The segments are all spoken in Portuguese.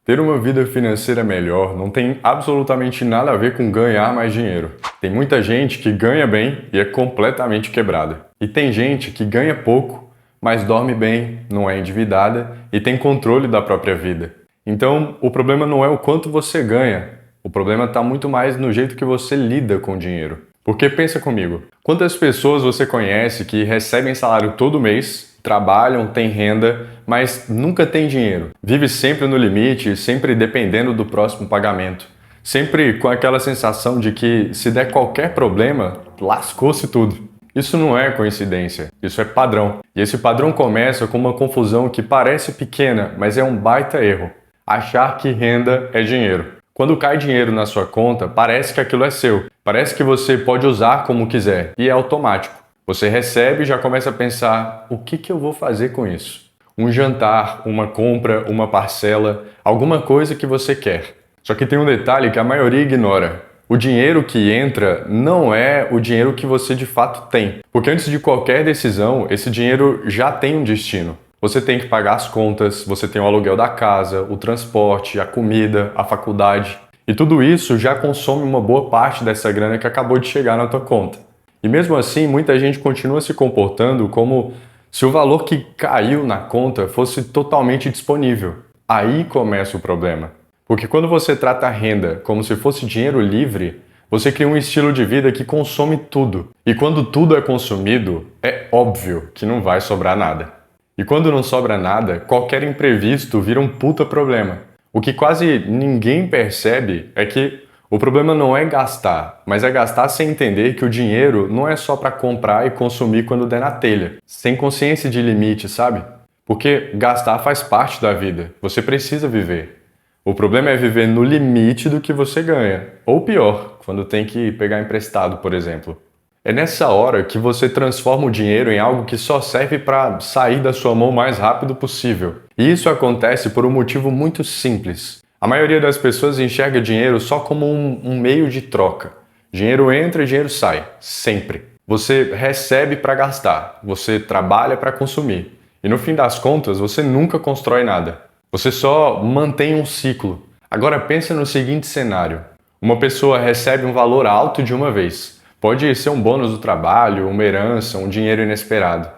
Ter uma vida financeira melhor não tem absolutamente nada a ver com ganhar mais dinheiro. Tem muita gente que ganha bem e é completamente quebrada. E tem gente que ganha pouco, mas dorme bem, não é endividada e tem controle da própria vida. Então, o problema não é o quanto você ganha. O problema está muito mais no jeito que você lida com o dinheiro. Porque pensa comigo, quantas pessoas você conhece que recebem salário todo mês, trabalham, têm renda, mas nunca têm dinheiro? Vive sempre no limite, sempre dependendo do próximo pagamento. Sempre com aquela sensação de que se der qualquer problema, lascou-se tudo. Isso não é coincidência, isso é padrão. E esse padrão começa com uma confusão que parece pequena, mas é um baita erro. Achar que renda é dinheiro. Quando cai dinheiro na sua conta, parece que aquilo é seu. Parece que você pode usar como quiser e é automático. Você recebe e já começa a pensar, o que eu vou fazer com isso? Um jantar, uma compra, uma parcela, alguma coisa que você quer. Só que tem um detalhe que a maioria ignora. O dinheiro que entra não é o dinheiro que você de fato tem. Porque antes de qualquer decisão, esse dinheiro já tem um destino. Você tem que pagar as contas, você tem o aluguel da casa, o transporte, a comida, a faculdade. E tudo isso já consome uma boa parte dessa grana que acabou de chegar na tua conta. E mesmo assim, muita gente continua se comportando como se o valor que caiu na conta fosse totalmente disponível. Aí começa o problema. Porque quando você trata a renda como se fosse dinheiro livre, você cria um estilo de vida que consome tudo. E quando tudo é consumido, é óbvio que não vai sobrar nada. E quando não sobra nada, qualquer imprevisto vira um puta problema. O que quase ninguém percebe é que o problema não é gastar, mas é gastar sem entender que o dinheiro não é só para comprar e consumir quando der na telha, sem consciência de limite, sabe? Porque gastar faz parte da vida, você precisa viver. O problema é viver no limite do que você ganha, ou pior, quando tem que pegar emprestado, por exemplo. É nessa hora que você transforma o dinheiro em algo que só serve para sair da sua mão o mais rápido possível. E isso acontece por um motivo muito simples. A maioria das pessoas enxerga dinheiro só como um meio de troca. Dinheiro entra e dinheiro sai, sempre. Você recebe para gastar, você trabalha para consumir. E no fim das contas, você nunca constrói nada. Você só mantém um ciclo. Agora pensa no seguinte cenário. Uma pessoa recebe um valor alto de uma vez. Pode ser um bônus do trabalho, uma herança, um dinheiro inesperado.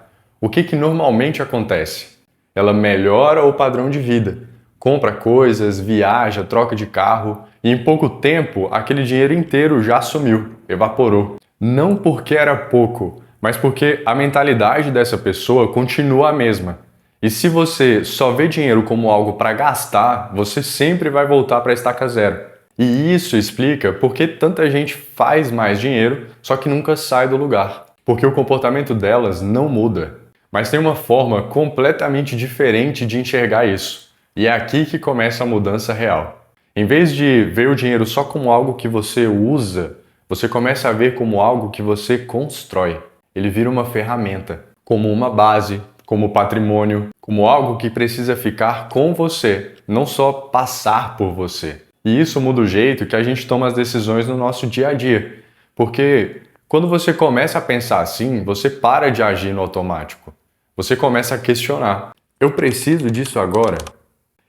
O que normalmente acontece? Ela melhora o padrão de vida, compra coisas, viaja, troca de carro e em pouco tempo aquele dinheiro inteiro já sumiu, evaporou. Não porque era pouco, mas porque a mentalidade dessa pessoa continua a mesma. E se você só vê dinheiro como algo para gastar, você sempre vai voltar para a estaca zero. E isso explica por que tanta gente faz mais dinheiro, só que nunca sai do lugar. Porque o comportamento delas não muda. Mas tem uma forma completamente diferente de enxergar isso. E é aqui que começa a mudança real. Em vez de ver o dinheiro só como algo que você usa, você começa a ver como algo que você constrói. Ele vira uma ferramenta, como uma base, como patrimônio, como algo que precisa ficar com você, não só passar por você. E isso muda o jeito que a gente toma as decisões no nosso dia a dia. Porque quando você começa a pensar assim, você para de agir no automático. Você começa a questionar. Eu preciso disso agora?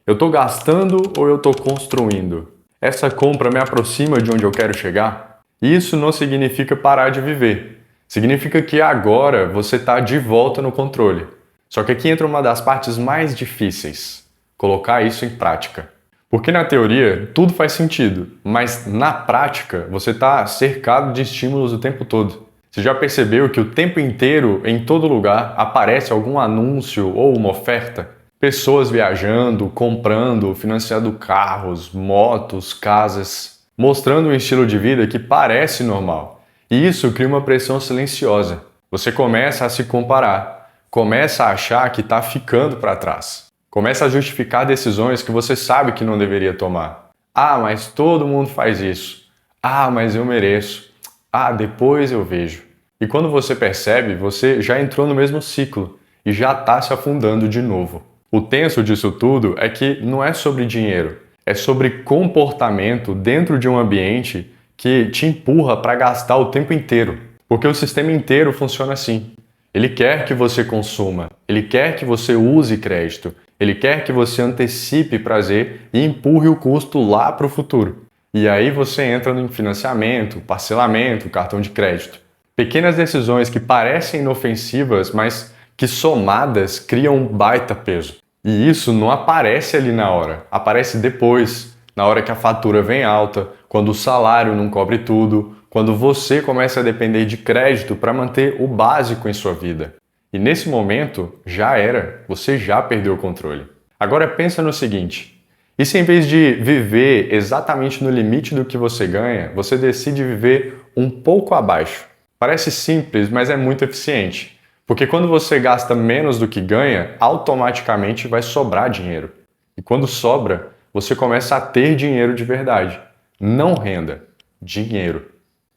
Eu estou gastando ou eu estou construindo? Essa compra me aproxima de onde eu quero chegar? E isso não significa parar de viver. Significa que agora você está de volta no controle. Só que aqui entra uma das partes mais difíceis. Colocar isso em prática. Porque na teoria tudo faz sentido, mas na prática você está cercado de estímulos o tempo todo. Você já percebeu que o tempo inteiro, em todo lugar, aparece algum anúncio ou uma oferta? Pessoas viajando, comprando, financiando carros, motos, casas, mostrando um estilo de vida que parece normal. E isso cria uma pressão silenciosa. Você começa a se comparar, começa a achar que está ficando para trás. Começa a justificar decisões que você sabe que não deveria tomar. Ah, mas todo mundo faz isso. Ah, mas eu mereço. Ah, depois eu vejo. E quando você percebe, você já entrou no mesmo ciclo e já está se afundando de novo. O tenso disso tudo é que não é sobre dinheiro, é sobre comportamento dentro de um ambiente que te empurra para gastar o tempo inteiro. Porque o sistema inteiro funciona assim. Ele quer que você consuma, ele quer que você use crédito, Ele quer que você antecipe prazer e empurre o custo lá para o futuro. E aí você entra em financiamento, parcelamento, cartão de crédito. Pequenas decisões que parecem inofensivas, mas que somadas criam um baita peso. E isso não aparece ali na hora, aparece depois, na hora que a fatura vem alta, quando o salário não cobre tudo, quando você começa a depender de crédito para manter o básico em sua vida. E nesse momento, já era, você já perdeu o controle. Agora pensa no seguinte, e se em vez de viver exatamente no limite do que você ganha, você decide viver um pouco abaixo? Parece simples, mas é muito eficiente. Porque quando você gasta menos do que ganha, automaticamente vai sobrar dinheiro. E quando sobra, você começa a ter dinheiro de verdade. Não renda, dinheiro.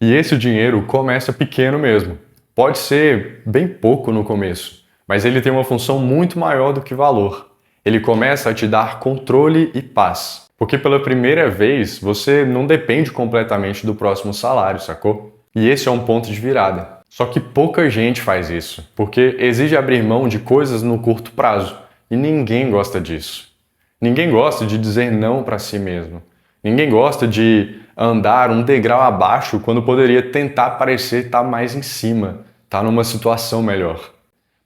E esse dinheiro começa pequeno mesmo. Pode ser bem pouco no começo, mas ele tem uma função muito maior do que valor. Ele começa a te dar controle e paz. Porque pela primeira vez, você não depende completamente do próximo salário, sacou? E esse é um ponto de virada. Só que pouca gente faz isso, porque exige abrir mão de coisas no curto prazo. E ninguém gosta disso. Ninguém gosta de dizer não para si mesmo. Ninguém gosta de andar um degrau abaixo quando poderia tentar parecer estar mais em cima, estar numa situação melhor.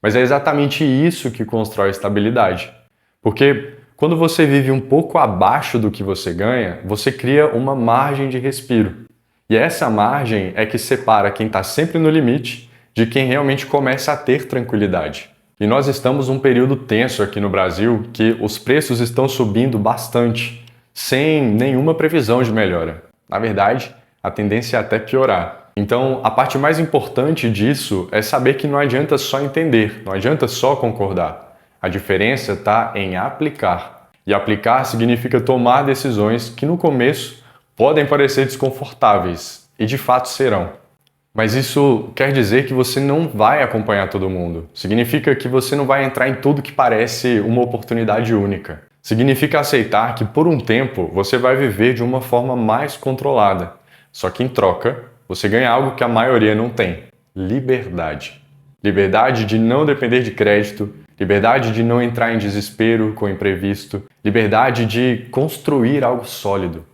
Mas é exatamente isso que constrói estabilidade. Porque quando você vive um pouco abaixo do que você ganha, você cria uma margem de respiro. E essa margem é que separa quem está sempre no limite de quem realmente começa a ter tranquilidade. E nós estamos num período tenso aqui no Brasil que os preços estão subindo bastante, sem nenhuma previsão de melhora. Na verdade, a tendência é até piorar. Então, a parte mais importante disso é saber que não adianta só entender, não adianta só concordar. A diferença está em aplicar. E aplicar significa tomar decisões que no começo podem parecer desconfortáveis, e de fato serão. Mas isso quer dizer que você não vai acompanhar todo mundo. Significa que você não vai entrar em tudo que parece uma oportunidade única. Significa aceitar que por um tempo você vai viver de uma forma mais controlada. Só que em troca, você ganha algo que a maioria não tem: liberdade. Liberdade de não depender de crédito, liberdade de não entrar em desespero com o imprevisto, liberdade de construir algo sólido.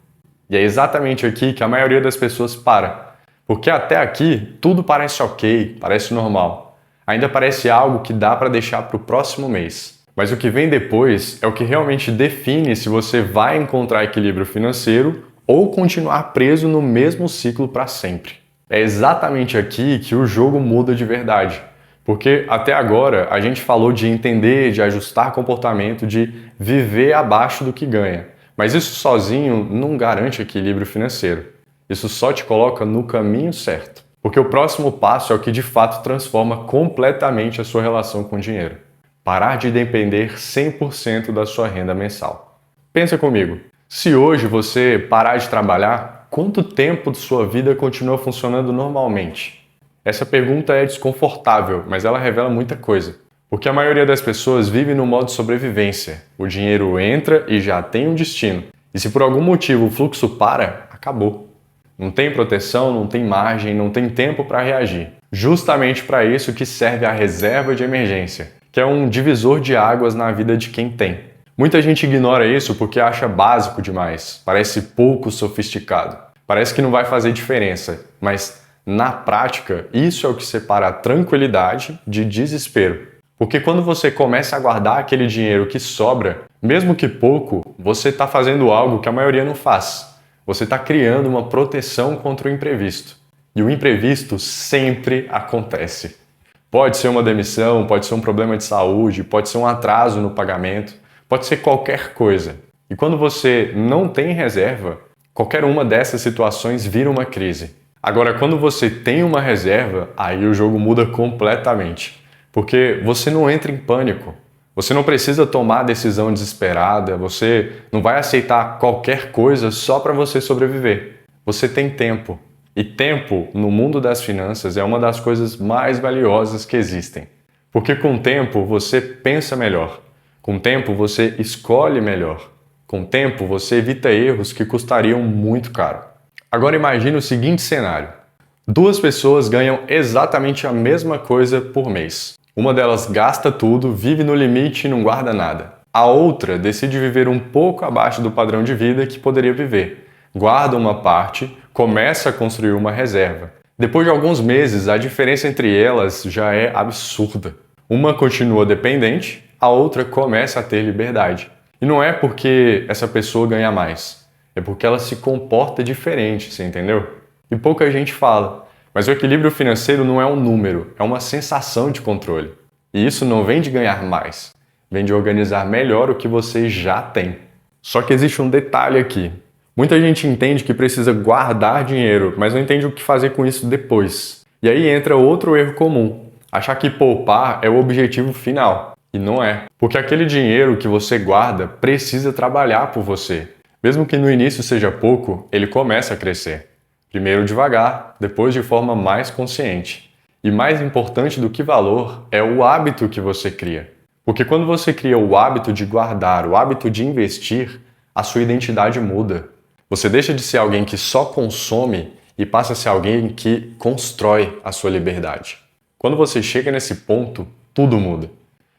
E é exatamente aqui que a maioria das pessoas para. Porque até aqui tudo parece ok, parece normal. Ainda parece algo que dá para deixar para o próximo mês. Mas o que vem depois é o que realmente define se você vai encontrar equilíbrio financeiro ou continuar preso no mesmo ciclo para sempre. É exatamente aqui que o jogo muda de verdade. Porque até agora a gente falou de entender, de ajustar comportamento, de viver abaixo do que ganha. Mas isso sozinho não garante equilíbrio financeiro. Isso só te coloca no caminho certo. Porque o próximo passo é o que de fato transforma completamente a sua relação com o dinheiro. Parar de depender 100% da sua renda mensal. Pensa comigo, se hoje você parar de trabalhar, quanto tempo de sua vida continua funcionando normalmente? Essa pergunta é desconfortável, mas ela revela muita coisa. Porque a maioria das pessoas vive no modo sobrevivência. O dinheiro entra e já tem um destino. E se por algum motivo o fluxo para, acabou. Não tem proteção, não tem margem, não tem tempo para reagir. Justamente para isso que serve a reserva de emergência, que é um divisor de águas na vida de quem tem. Muita gente ignora isso porque acha básico demais, parece pouco sofisticado, parece que não vai fazer diferença, mas na prática isso é o que separa a tranquilidade de desespero. Porque quando você começa a guardar aquele dinheiro que sobra, mesmo que pouco, você está fazendo algo que a maioria não faz. Você está criando uma proteção contra o imprevisto. E o imprevisto sempre acontece. Pode ser uma demissão, pode ser um problema de saúde, pode ser um atraso no pagamento, pode ser qualquer coisa. E quando você não tem reserva, qualquer uma dessas situações vira uma crise. Agora, quando você tem uma reserva, aí o jogo muda completamente. Porque você não entra em pânico. Você não precisa tomar decisão desesperada, você não vai aceitar qualquer coisa só para você sobreviver. Você tem tempo. E tempo, no mundo das finanças, é uma das coisas mais valiosas que existem. Porque com o tempo você pensa melhor. Com o tempo você escolhe melhor. Com o tempo você evita erros que custariam muito caro. Agora imagine o seguinte cenário. Duas pessoas ganham exatamente a mesma coisa por mês. Uma delas gasta tudo, vive no limite e não guarda nada. A outra decide viver um pouco abaixo do padrão de vida que poderia viver. Guarda uma parte, começa a construir uma reserva. Depois de alguns meses, a diferença entre elas já é absurda. Uma continua dependente, a outra começa a ter liberdade. E não é porque essa pessoa ganha mais, é porque ela se comporta diferente, você entendeu? E pouca gente fala, mas o equilíbrio financeiro não é um número, é uma sensação de controle. E isso não vem de ganhar mais, vem de organizar melhor o que você já tem. Só que existe um detalhe aqui. Muita gente entende que precisa guardar dinheiro, mas não entende o que fazer com isso depois. E aí entra outro erro comum, achar que poupar é o objetivo final. E não é, porque aquele dinheiro que você guarda precisa trabalhar por você. Mesmo que no início seja pouco, ele começa a crescer. Primeiro devagar, depois de forma mais consciente. E mais importante do que valor é o hábito que você cria. Porque quando você cria o hábito de guardar, o hábito de investir, a sua identidade muda. Você deixa de ser alguém que só consome e passa a ser alguém que constrói a sua liberdade. Quando você chega nesse ponto, tudo muda.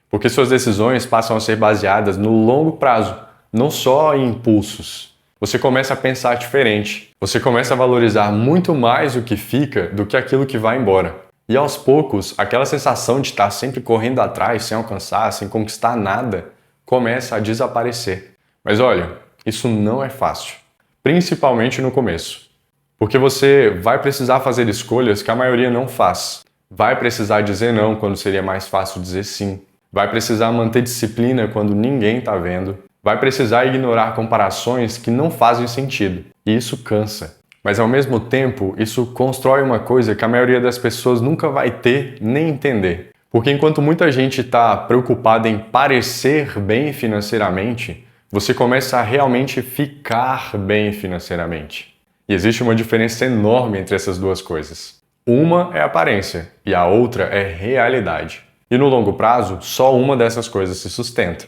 Porque suas decisões passam a ser baseadas no longo prazo, não só em impulsos. Você começa a pensar diferente. Você começa a valorizar muito mais o que fica do que aquilo que vai embora. E aos poucos, aquela sensação de estar sempre correndo atrás, sem alcançar, sem conquistar nada, começa a desaparecer. Mas olha, isso não é fácil. Principalmente no começo. Porque você vai precisar fazer escolhas que a maioria não faz. Vai precisar dizer não quando seria mais fácil dizer sim. Vai precisar manter disciplina quando ninguém está vendo. Vai precisar ignorar comparações que não fazem sentido. E isso cansa. Mas ao mesmo tempo, isso constrói uma coisa que a maioria das pessoas nunca vai ter nem entender. Porque enquanto muita gente está preocupada em parecer bem financeiramente, você começa a realmente ficar bem financeiramente. E existe uma diferença enorme entre essas duas coisas. Uma é aparência e a outra é realidade. E no longo prazo, só uma dessas coisas se sustenta.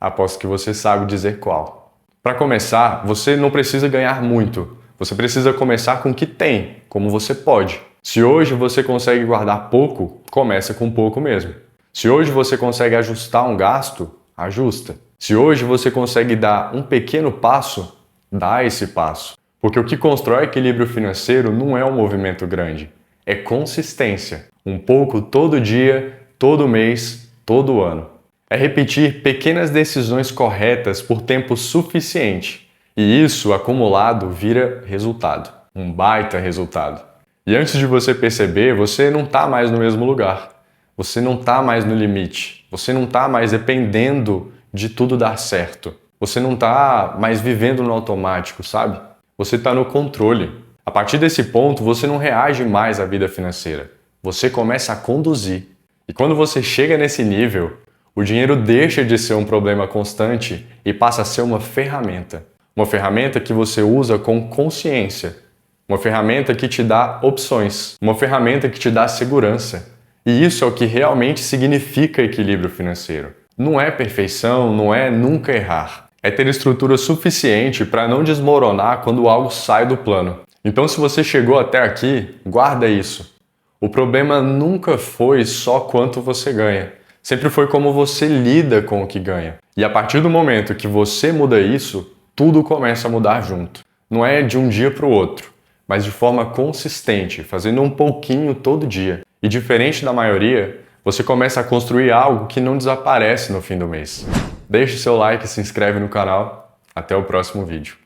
Aposto que você sabe dizer qual. Para começar, você não precisa ganhar muito. Você precisa começar com o que tem, como você pode. Se hoje você consegue guardar pouco, começa com pouco mesmo. Se hoje você consegue ajustar um gasto, ajusta. Se hoje você consegue dar um pequeno passo, dá esse passo. Porque o que constrói equilíbrio financeiro não é um movimento grande, é consistência. Um pouco todo dia, todo mês, todo ano. É repetir pequenas decisões corretas por tempo suficiente. E isso, acumulado, vira resultado. Um baita resultado. E antes de você perceber, você não está mais no mesmo lugar. Você não está mais no limite. Você não está mais dependendo de tudo dar certo. Você não está mais vivendo no automático, sabe? Você está no controle. A partir desse ponto, você não reage mais à vida financeira. Você começa a conduzir. E quando você chega nesse nível, o dinheiro deixa de ser um problema constante e passa a ser uma ferramenta. Uma ferramenta que você usa com consciência. Uma ferramenta que te dá opções. Uma ferramenta que te dá segurança. E isso é o que realmente significa equilíbrio financeiro. Não é perfeição, não é nunca errar. É ter estrutura suficiente para não desmoronar quando algo sai do plano. Então, se você chegou até aqui, guarda isso. O problema nunca foi só quanto você ganha. Sempre foi como você lida com o que ganha. E a partir do momento que você muda isso, tudo começa a mudar junto. Não é de um dia para o outro, mas de forma consistente, fazendo um pouquinho todo dia. E diferente da maioria, você começa a construir algo que não desaparece no fim do mês. Deixe seu like e se inscreve no canal. Até o próximo vídeo.